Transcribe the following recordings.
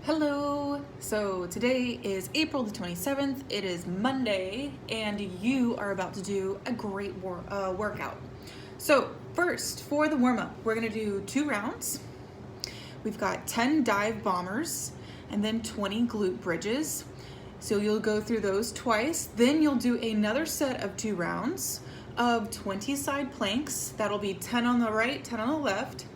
Hello! So today is April the 27th. It is Monday and you are about to do a great workout. So first, for the warm-up, we're gonna do 2 rounds. We've got 10 dive bombers and then 20 glute bridges. So you'll go through those twice. Then you'll do another set of 2 rounds of 20 side planks. That'll be 10 on the right, 10 on the left,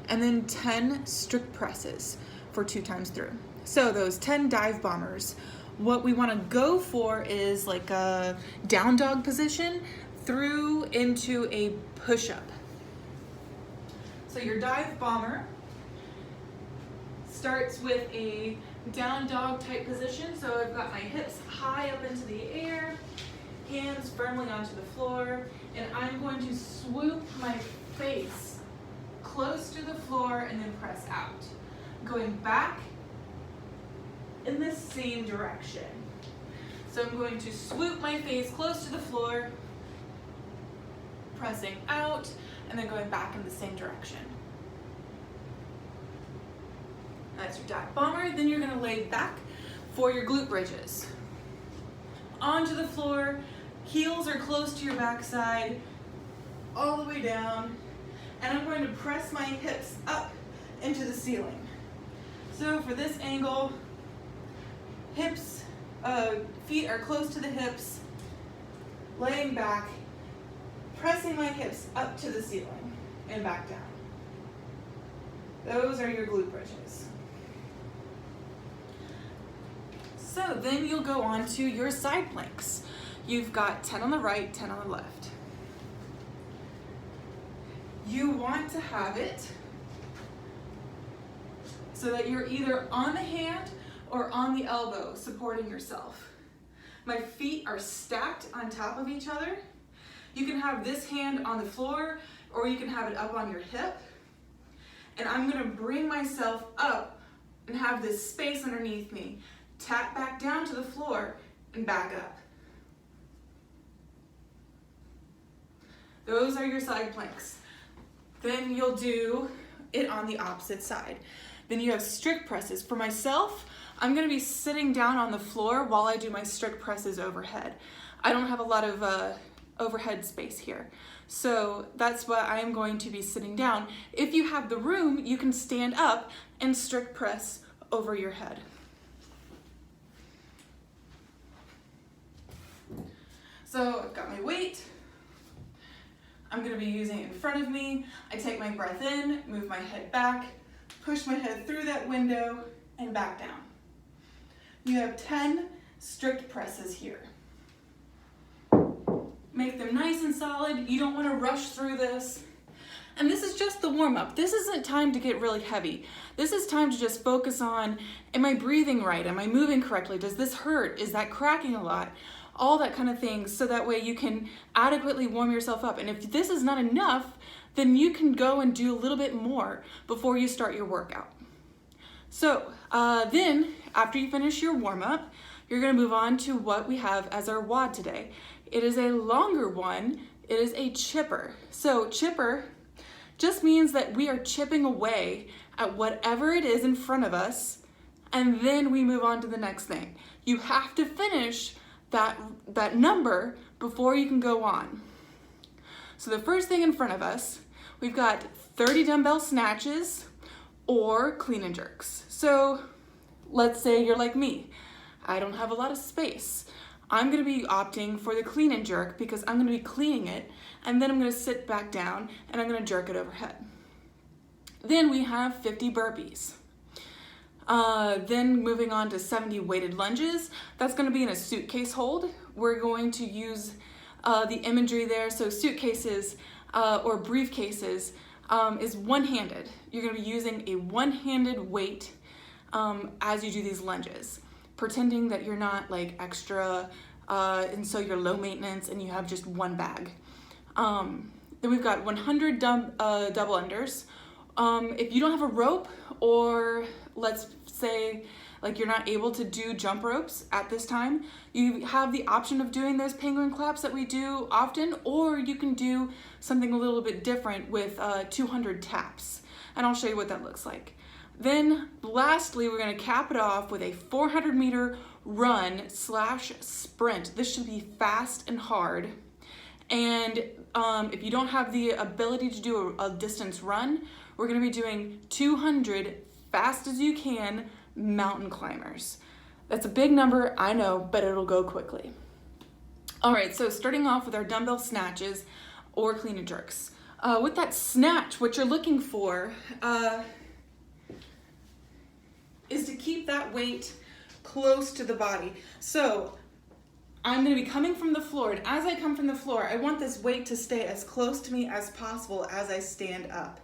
and then 10 strict presses for 2 times through. So those 10 dive bombers, what we want to go for is like a down dog position through into a push-up. So your dive bomber starts with a down dog type position. So I've got my hips high up into the air, hands firmly onto the floor, and I'm going to swoop my face close to the floor and then press out. Going back in the same direction. So I'm going to swoop my face close to the floor, pressing out, and then going back in the same direction. That's your dive bomber. Then you're gonna lay back for your glute bridges. Onto the floor, heels are close to your backside, all the way down, and I'm going to press my hips up into the ceiling. So for this angle, feet are close to the hips, laying back, pressing my hips up to the ceiling and back down. Those are your glute bridges. So then you'll go on to your side planks. You've got 10 on the right, 10 on the left. You want to have it so that you're either on the hand or on the elbow supporting yourself. My feet are stacked on top of each other. You can have this hand on the floor or you can have it up on your hip. And I'm gonna bring myself up and have this space underneath me. Tap back down to the floor and back up. Those are your side planks. Then you'll do it on the opposite side. Then you have strict presses. For myself, I'm gonna be sitting down on the floor while I do my strict presses overhead. I don't have a lot of overhead space here. So that's why I am going to be sitting down. If you have the room, you can stand up and strict press over your head. So I've got my weight. I'm gonna be using it in front of me. I take my breath in, move my head back, push my head through that window and back down. You have 10 strict presses here. Make them nice and solid. You don't want to rush through this. And this is just the warm-up. This isn't time to get really heavy. This is time to just focus on, am I breathing right? Am I moving correctly? Does this hurt? Is that cracking a lot? All that kind of thing, so that way you can adequately warm yourself up. And if this is not enough, then you can go and do a little bit more before you start your workout. So then, after you finish your warm-up, you're gonna move on to what we have as our WOD today. It is a longer one. It is a chipper. So chipper just means that we are chipping away at whatever it is in front of us, and then we move on to the next thing. You have to finish that number before you can go on. So the first thing in front of us, we've got 30 dumbbell snatches or clean and jerks. So let's say you're like me. I don't have a lot of space. I'm gonna be opting for the clean and jerk because I'm gonna be cleaning it, and then I'm gonna sit back down and I'm gonna jerk it overhead. Then we have 50 burpees. Then moving on to 70 weighted lunges. That's gonna be in a suitcase hold. We're going to use the imagery there. So suitcases or briefcases is one-handed. You're gonna be using a one-handed weight as you do these lunges, pretending that you're not like extra and so you're low maintenance and you have just one bag. Then we've got 100 double unders. If you don't have a rope, or let's say like you're not able to do jump ropes at this time, you have the option of doing those penguin claps that we do often, or you can do something a little bit different with 200 taps. And I'll show you what that looks like. Then lastly, we're gonna cap it off with a 400-meter run slash sprint. This should be fast and hard. And if you don't have the ability to do a distance run, we're gonna be doing 200 fast as you can mountain climbers. That's a big number, I know, but it'll go quickly. All right, so starting off with our dumbbell snatches or clean and jerks. With that snatch, what you're looking for is to keep that weight close to the body. So I'm gonna be coming from the floor, and as I come from the floor, I want this weight to stay as close to me as possible as I stand up.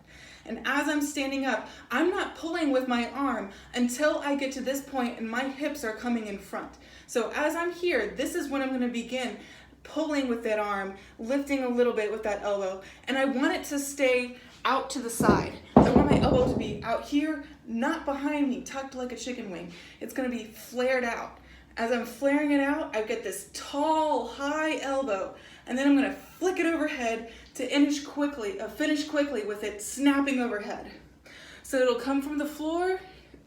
And as I'm standing up, I'm not pulling with my arm until I get to this point and my hips are coming in front. So as I'm here, this is when I'm gonna begin pulling with that arm, lifting a little bit with that elbow, and I want it to stay out to the side. I want my elbow to be out here, not behind me, tucked like a chicken wing. It's gonna be flared out. As I'm flaring it out, I get this tall, high elbow, and then I'm gonna flick it overhead to finish quickly with it snapping overhead. So it'll come from the floor,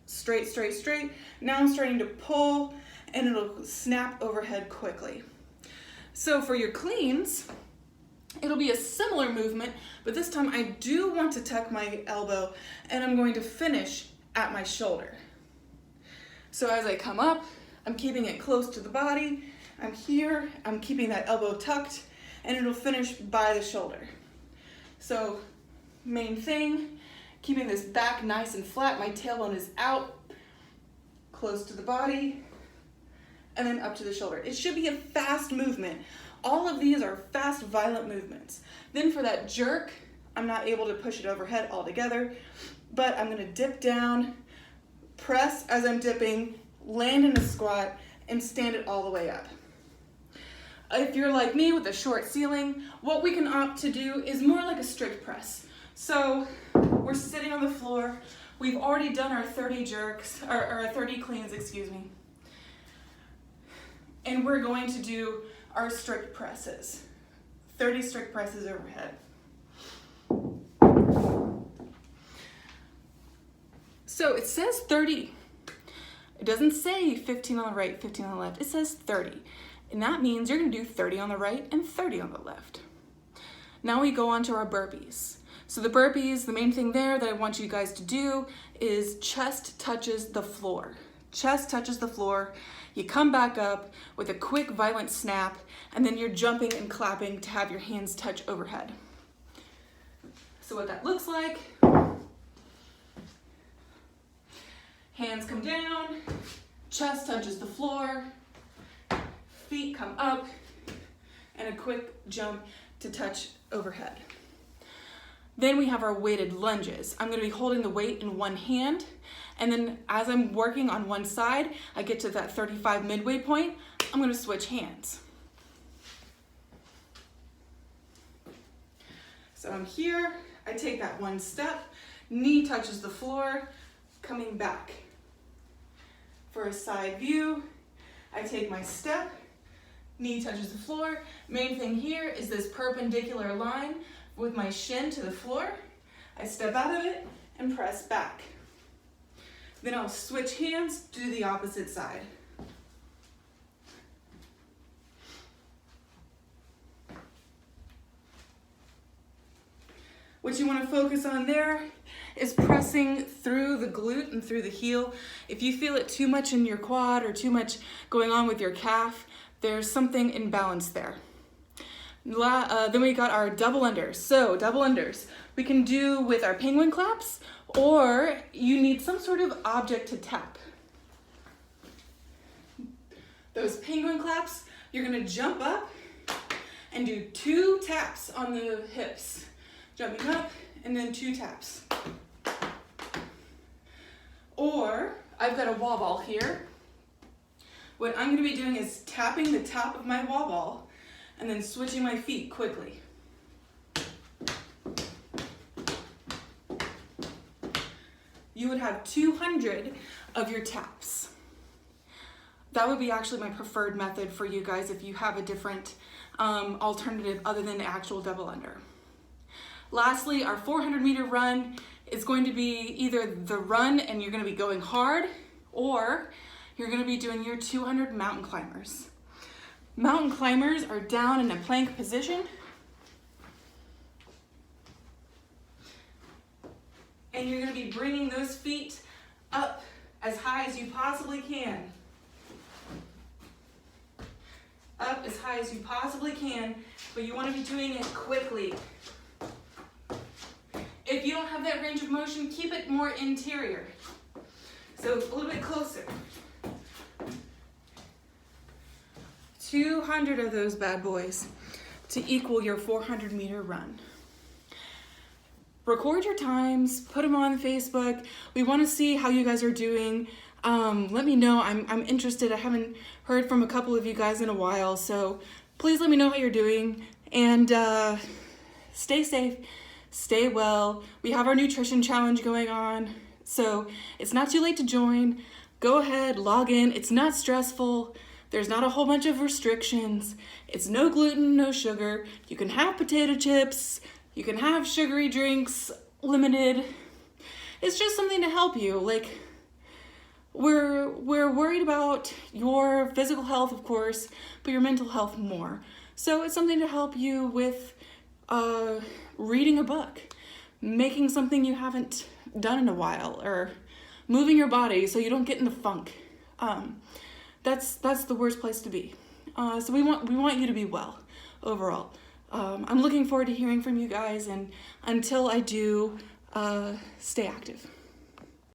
straight, straight, straight. Now I'm starting to pull, and it'll snap overhead quickly. So for your cleans, it'll be a similar movement, but this time I do want to tuck my elbow, and I'm going to finish at my shoulder. So as I come up, I'm keeping it close to the body. I'm here, I'm keeping that elbow tucked, and it'll finish by the shoulder. So main thing, keeping this back nice and flat. My tailbone is out, close to the body, and then up to the shoulder. It should be a fast movement. All of these are fast, violent movements. Then for that jerk, I'm not able to push it overhead altogether, but I'm gonna dip down, press as I'm dipping, land in a squat, and stand it all the way up. If you're like me with a short ceiling, what we can opt to do is more like a strict press. So we're sitting on the floor. We've already done our 30 jerks, or our 30 cleans, excuse me. And we're going to do our strict presses. 30 strict presses overhead. So it says 30. It doesn't say 15 on the right, 15 on the left. It says 30. And that means you're gonna do 30 on the right and 30 on the left. Now we go on to our burpees. So the burpees, the main thing there that I want you guys to do is chest touches the floor. Chest touches the floor. You come back up with a quick violent snap, and then you're jumping and clapping to have your hands touch overhead. So what that looks like, hands come down, chest touches the floor, feet come up, and a quick jump to touch overhead. Then we have our weighted lunges. I'm gonna be holding the weight in one hand, and then as I'm working on one side, I get to that 35 midway point, I'm gonna switch hands. So I'm here, I take that one step, knee touches the floor, coming back. For a side view, I take my step, knee touches the floor. Main thing here is this perpendicular line with my shin to the floor. I step out of it and press back. Then I'll switch hands, do the opposite side. What you want to focus on there is pressing through the glute and through the heel. If you feel it too much in your quad or too much going on with your calf, there's something imbalanced there. Then we got our double unders. So double unders we can do with our penguin claps, or you need some sort of object to tap. Those penguin claps, you're gonna jump up and do 2 taps on the hips. Jumping up and then 2 taps. Or I've got a wall ball here. What I'm gonna be doing is tapping the top of my wall ball and then switching my feet quickly. You would have 200 of your taps. That would be actually my preferred method for you guys if you have a different alternative other than the actual double under. Lastly, our 400-meter run it's going to be either the run and you're going to be going hard, or you're going to be doing your 200 mountain climbers. Mountain climbers are down in a plank position. And you're going to be bringing those feet up as high as you possibly can. Up as high as you possibly can, but you want to be doing it quickly. If you don't have that range of motion, keep it more interior. So a little bit closer. 200 of those bad boys to equal your 400-meter run. Record your times, put them on Facebook. We want to see how you guys are doing. Let me know. I'm interested. I haven't heard from a couple of you guys in a while, so please let me know how you're doing. And stay safe, stay well. We have our nutrition challenge going on, so it's not too late to join. Go ahead, log in. It's not stressful. There's not a whole bunch of restrictions. It's no gluten, no sugar. You can have potato chips. You can have sugary drinks, limited. It's just something to help you. Like, we're worried about your physical health, of course, but your mental health more. So it's something to help you with reading a book, making something you haven't done in a while, or moving your body so you don't get in the funk. That's the worst place to be. So we want you to be well overall. I'm looking forward to hearing from you guys, and until I do, stay active.